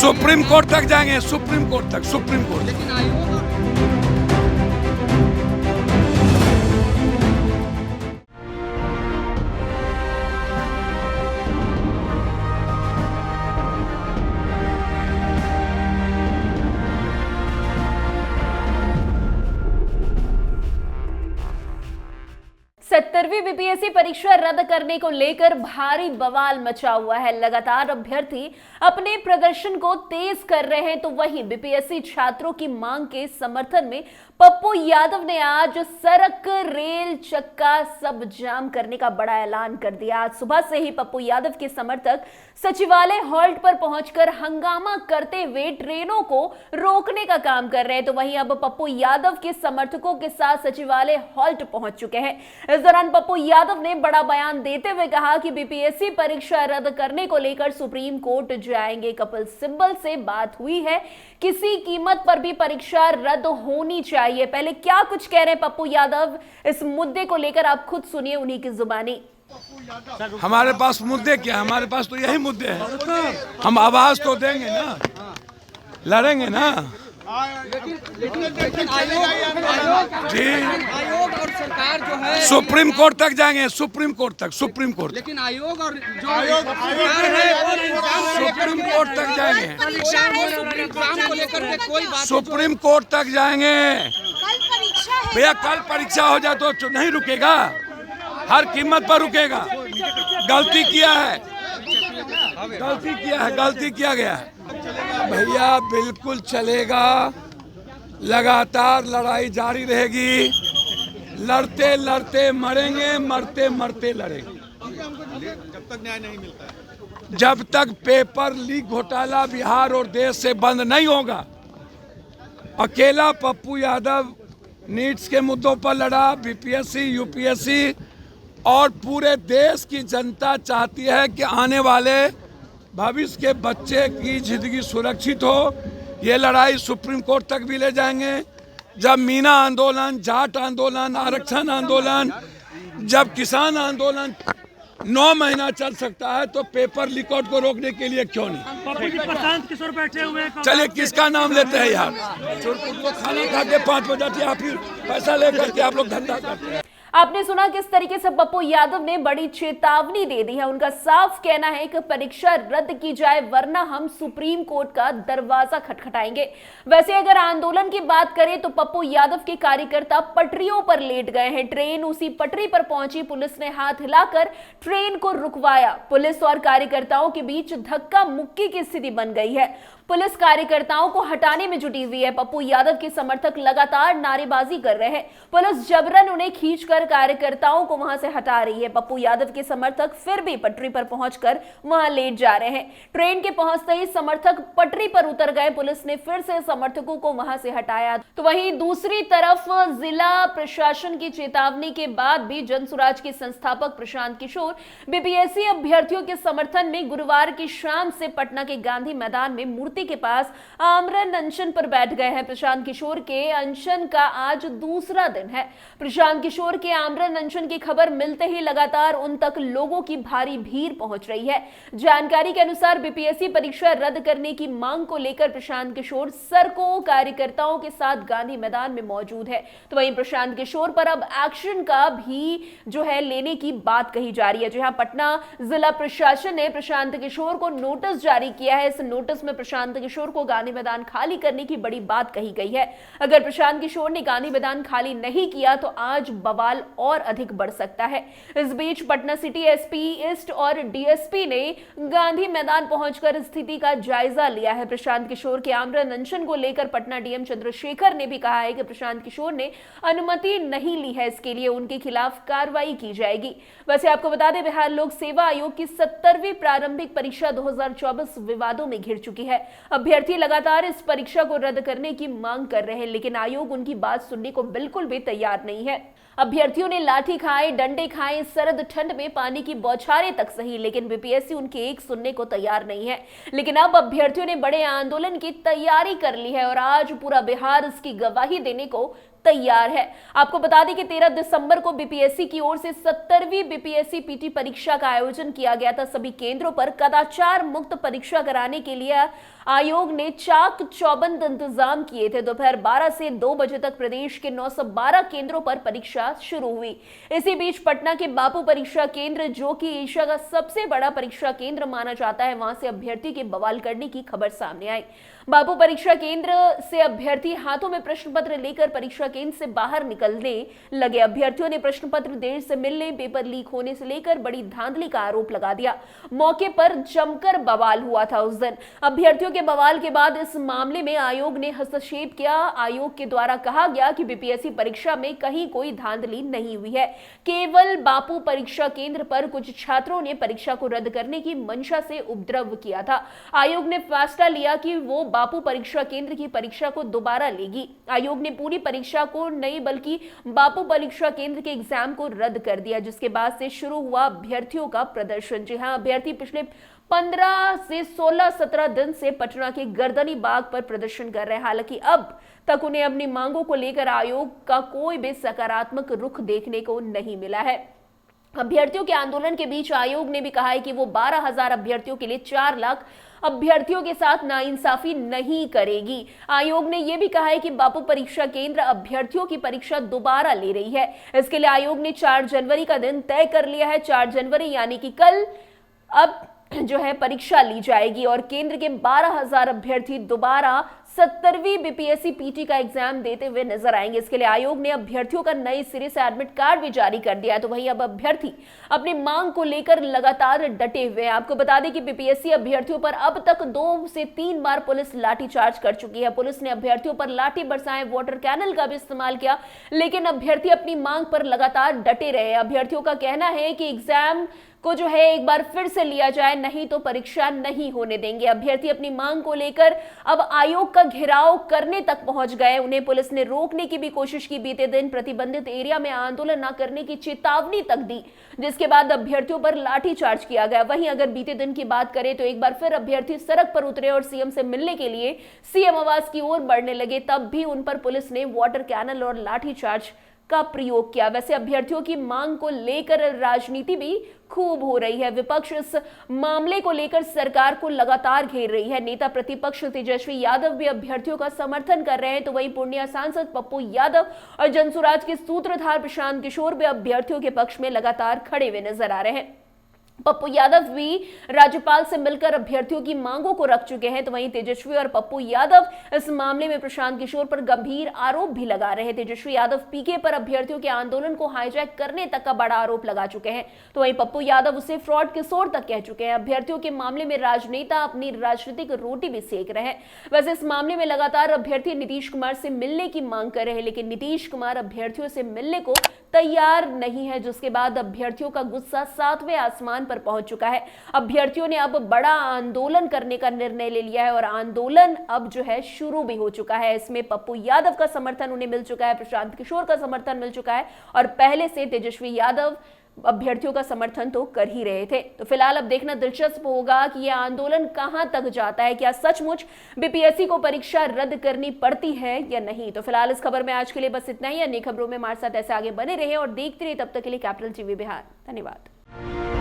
Supreme court तक जाएंगे, supreme court तक, सुप्रीम कोर्ट। लेकिन आयोग सत्तरवीं बीपीएससी परीक्षा रद्द करने को लेकर भारी बवाल मचा हुआ है। लगातार अभ्यर्थी अपने प्रदर्शन को तेज कर रहे हैं, तो वहीं बीपीएससी छात्रों की मांग के समर्थन में पप्पू यादव ने आज सड़क, रेल, चक्का सब जाम करने का बड़ा ऐलान कर दिया। आज सुबह से ही पप्पू यादव के समर्थक सचिवालय हॉल्ट पर पहुंचकर हंगामा करते हुए ट्रेनों को रोकने का काम कर रहे हैं, तो वहीं अब पप्पू यादव के समर्थकों के साथ सचिवालय हॉल्ट पहुंच चुके हैं। इस दौरान पप्पू यादव ने बड़ा बयान देते हुए कहा कि बीपीएससी परीक्षा रद्द करने को लेकर सुप्रीम कोर्ट जाएंगे। कपिल सिब्बल से बात हुई है, किसी कीमत पर भी परीक्षा रद्द होनी चाहिए। पहले क्या कुछ कह रहे हैं पप्पू यादव इस मुद्दे को लेकर, आप खुद सुनिए उन्हीं की जुबानी। हमारे पास मुद्दे क्या, हमारे पास तो यही मुद्दे हैं। हम आवाज तो देंगे ना, लड़ेंगे ना। लेकिन आयोग और सरकार जो है सुप्रीम कोर्ट तक जाएंगे, सुप्रीम कोर्ट तक, सुप्रीम कोर्ट। लेकिन आयोग और जो सरकार है सुप्रीम कोर्ट तक जाएंगे, एग्जाम को लेकर के कोई बात सुप्रीम कोर्ट तक जाएंगे। भैया कल परीक्षा हो जाए तो नहीं रुकेगा, हर कीमत पर रुकेगा। गलती किया है, गलती किया है, गलती किया गया है भैया, बिल्कुल चलेगा। लगातार लड़ाई जारी रहेगी, लड़ते लड़ते मरेंगे, मरते मरते लड़ेंगे जब तक न्याय नहीं मिलता है। जब तक पेपर लीक घोटाला बिहार और देश से बंद नहीं होगा। अकेला पप्पू यादव नीट्स के मुद्दों पर लड़ा, बीपीएससी, यूपीएससी और पूरे देश की जनता चाहती है कि आने वाले भविष्य के बच्चे की जिंदगी सुरक्षित हो। ये लड़ाई सुप्रीम कोर्ट तक भी ले जाएंगे। जब मीना आंदोलन, जाट आंदोलन, आरक्षण आंदोलन, जब किसान आंदोलन 9 महीना चल सकता है, तो पेपर लीकआउट को रोकने के लिए क्यों नहीं। प्रशांत किशोर बैठे हुए हैं। चलिए किसका नाम लेते हैं यार, तो खाना खा के 5 बजे या फिर पैसा लेकर के आप लोग धंधा करते हैं। आपने सुना किस तरीके से पप्पू यादव ने बड़ी चेतावनी दे दी है। उनका साफ कहना है कि परीक्षा रद्द की जाए, वरना हम सुप्रीम कोर्ट का दरवाजा खटखटाएंगे। वैसे अगर आंदोलन की बात करें तो पप्पू यादव के कार्यकर्ता पटरियों पर लेट गए हैं। ट्रेन उसी पटरी पर पहुंची, पुलिस ने हाथ हिलाकर ट्रेन को रुकवाया। पुलिस और कार्यकर्ताओं के बीच धक्का मुक्की की स्थिति बन गई है। पुलिस कार्यकर्ताओं को हटाने में जुटी हुई है। पप्पू यादव के समर्थक लगातार नारेबाजी कर रहे हैं। पुलिस जबरन उन्हें खींचकर कार्यकर्ताओं को वहां से हटा रही है। पप्पू यादव के समर्थक फिर भी पटरी पर पहुंचकर वहां लेट जा रहे हैं। ट्रेन के पहुंचते ही समर्थक पटरी पर उतर गए। पुलिस ने फिर से समर्थकों को वहां से हटाया। तो वहीं दूसरी तरफ जिला प्रशासन की चेतावनी के बाद भी जनसुराज के संस्थापक प्रशांत किशोर बीपीएससी अभ्यर्थियों के समर्थन में गुरुवार की शाम से पटना के गांधी मैदान में मूर्ति के पास आमरण अनशन पर बैठ गए हैं। प्रशांत किशोर के अनशन का आज दूसरा दिन है। प्रशांत किशोर के आमरण अनशन की खबर मिलते ही लगातार उन तक लोगों की भारी भीड़ पहुंच रही है। जानकारी के अनुसार बीपीएससी परीक्षा रद्द करने की मांग को लेकर प्रशांत किशोर सड़कों, कार्यकर्ताओं के साथ गांधी मैदान में मौजूद है। तो वहीं प्रशांत किशोर पर अब एक्शन का भी जो है लेने की बात कही जा रही है। जहां पटना जिला प्रशासन ने प्रशांत किशोर को नोटिस जारी किया है। इस नोटिस में प्रशांत किशोर को गांधी मैदान खाली करने की बड़ी बात कही गई है। अगर प्रशांत किशोर ने गांधी मैदान खाली नहीं किया तो आज बवाल और अधिक बढ़ सकता है। इस बीच पटना सिटी एसपी ईस्ट और डीएसपी ने गांधी मैदान पहुंचकर स्थिति का जायजा लिया है। प्रशांत किशोर के आमरण अनशन को लेकर पटना डीएम चंद्रशेखर ने भी कहा है कि प्रशांत किशोर ने अनुमति नहीं ली है, इसके लिए उनके खिलाफ कार्रवाई की जाएगी। वैसे आपको बता दें, बिहार लोक सेवा आयोग की 70वीं प्रारंभिक परीक्षा 2024 विवादों में घिर चुकी है। अभ्यर्थी लगातार इस परीक्षा को रद्द करने की मांग कर रहे हैं, लेकिन आयोग उनकी बात सुनने को बिल्कुल भी तैयार नहीं है। अभ्यर्थियों ने लाठी खाए, डंडे खाए, सरद ठंड में पानी की बौछारें तक सही, लेकिन बीपीएससी उनके एक सुनने को तैयार नहीं है। लेकिन अब अभ्यर्थियों ने बड़े आंदोलन की तैयारी कर ली है और आज पूरा बिहार इसकी गवाही देने को तैयार है। आपको बता दें कि 13 दिसंबर को बीपीएससी की ओर से 70वीं बीपीएससी पीटी परीक्षा का आयोजन किया गया था। सभी केंद्रों पर कदाचार मुक्त परीक्षा कराने के लिए आयोग ने चाक चौबंद इंतजाम किए थे। दोपहर 12 से 2 बजे तक प्रदेश के 912 केंद्रों पर परीक्षा शुरू हुई। इसी बीच पटना के बापू परीक्षा केंद्र, जो कि एशिया का सबसे बड़ा परीक्षा केंद्र माना जाता है, वहां से अभ्यर्थी के बवाल करने की खबर सामने आई। बापू परीक्षा केंद्र से अभ्यर्थी हाथों में प्रश्न पत्र लेकर परीक्षा केंद्र से बाहर निकलने लगे। अभ्यर्थियों ने प्रश्न पत्र देर से मिलने, पेपर लीक होने से लेकर बड़ी धांधली का आरोप लगा दिया। मौके पर जमकर बवाल हुआ था। उस दिन अभ्यर्थियों के बवाल के बाद इस मामले में आयोग ने हस्तक्षेप किया। आयोग के द्वारा कहा गया कि बीपीएससी परीक्षा में कहीं कोई धांधली नहीं हुई है, केवल बापू परीक्षा केंद्र पर कुछ छात्रों ने परीक्षा को रद्द करने की मंशा से उपद्रव किया था। आयोग ने फैसला लिया कि वो बापू परीक्षा केंद्र की परीक्षा को दोबारा लेगी। आयोग ने पूरी परीक्षा को नहीं बल्कि बापू परीक्षा केंद्र के एग्जाम को रद्द कर दिया, जिसके बाद से शुरू हुआ अभ्यर्थियों का प्रदर्शन। जी हां, अभ्यर्थी पिछले 15 से 16-17 दिन से पटना के गर्दनी बाग पर प्रदर्शन कर रहे हैं। हालांकि अब तक उन्हें अपनी मांगों को लेकर आयोग का कोई भी सकारात्मक रुख देखने को नहीं मिला है। अभ्यर्थियों के आंदोलन के बीच आयोग ने भी कहा है कि वो 12,000 अभ्यर्थियों के लिए 4 लाख अभ्यर्थियों के साथ नाइंसाफी नहीं करेगी। आयोग ने यह भी कहा है कि बापू परीक्षा केंद्र अभ्यर्थियों की परीक्षा दोबारा ले रही है। इसके लिए आयोग ने 4 जनवरी का दिन तय कर लिया है। 4 जनवरी यानी कि कल अब जो है परीक्षा ली जाएगी और केंद्र के 12,000 अभ्यर्थी दोबारा 70वीं बीपीएससी पीटी का एग्जाम देते हुए नजर आएंगे। इसके लिए आयोग ने अभ्यर्थियों का नए सिरे से एडमिट कार्ड भी जारी कर दिया है। तो वहीं अब अभ्यर्थी अपनी मांग को लेकर लगातार डटे हुए हैं। आपको बता दें कि बीपीएससी अभ्यर्थियों पर अब तक 2 से 3 बार पुलिस लाठीचार्ज कर चुकी है। पुलिस ने अभ्यर्थियों पर लाठी बरसाए, वाटर कैनल का भी इस्तेमाल किया, लेकिन अभ्यर्थी अपनी मांग पर लगातार डटे रहे। अभ्यर्थियों का कहना है कि एग्जाम को जो है एक बार फिर से लिया जाए, नहीं तो परीक्षा नहीं होने देंगे। अभ्यर्थी अपनी मांग को लेकर अब आयोग का घेराव करने तक पहुंच गए। उन्हें पुलिस ने रोकने की भी कोशिश की। बीते दिन प्रतिबंधित एरिया में आंदोलन न करने की चेतावनी तक दी, जिसके बाद अभ्यर्थियों पर लाठीचार्ज किया गया। वहीं अगर बीते दिन की बात करें तो एक बार फिर अभ्यर्थी सड़क पर उतरे और सीएम से मिलने के लिए सीएम आवास की ओर बढ़ने लगे। तब भी उन पर पुलिस ने वाटर कैनल और लाठीचार्ज का प्रयोग किया। वैसे अभ्यर्थियों की मांग को लेकर राजनीति भी खूब हो रही है। विपक्ष इस मामले को लेकर सरकार को लगातार घेर रही है। नेता प्रतिपक्ष तेजस्वी यादव भी अभ्यर्थियों का समर्थन कर रहे हैं। तो वहीं पूर्णिया सांसद पप्पू यादव और जनसुराज के सूत्रधार प्रशांत किशोर भी अभ्यर्थियों के पक्ष में लगातार खड़े हुए नजर आ रहे हैं। पप्पू यादव भी राज्यपाल से मिलकर अभ्यर्थियों की मांगों को रख चुके हैं। तो वहीं तेजस्वी और पप्पू यादव इस मामले में प्रशांत किशोर पर गंभीर आरोप भी लगा रहे हैं। तेजस्वी यादव पीके पर अभ्यर्थियों के आंदोलन को हाईजैक करने तक का बड़ा आरोप लगा चुके हैं। तो वहीं पप्पू यादव उसे फ्रॉड किशोर तक कह चुके हैं। अभ्यर्थियों के मामले में राजनेता अपनी राजनीतिक रोटी भी सेक रहे हैं। वैसे इस मामले में लगातार अभ्यर्थी नीतीश कुमार से मिलने की मांग कर रहे हैं, लेकिन नीतीश कुमार अभ्यर्थियों से मिलने को तैयार नहीं है, जिसके बाद अभ्यर्थियों का गुस्सा 7वें आसमान पर पहुंच चुका है। अभ्यर्थियों ने अब बड़ा आंदोलन करने का निर्णय ले लिया है और आंदोलन अब जो है शुरू भी हो चुका है। इसमें पप्पू यादव का समर्थन उन्हें मिल चुका है, प्रशांत किशोर का समर्थन मिल चुका है और पहले से तेजस्वी यादव अभ्यर्थियों का समर्थन तो कर ही रहे थे। तो फिलहाल अब देखना दिलचस्प होगा कि यह आंदोलन कहां तक जाता है। क्या सचमुच बीपीएससी को परीक्षा रद्द करनी पड़ती है या नहीं। तो फिलहाल इस खबर में आज के लिए बस इतना ही। अन्य खबरों में हमारे साथ ऐसे आगे बने रहे और देखते रहे। तब तक के लिए कैपिटल टीवी बिहार। धन्यवाद।